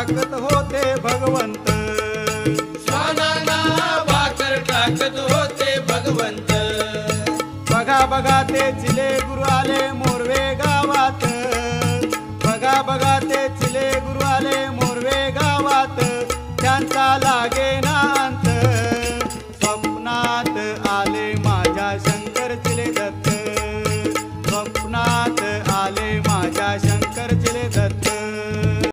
टाकत होते भगवंत, श्वानांना भाकर टाकत होते भगवंत. बघा बघा ते चिले गुरु आले मोरवे गावात, बघा बघा ते चिले गुरु आले मोरवे गावात, त्यांचा लागे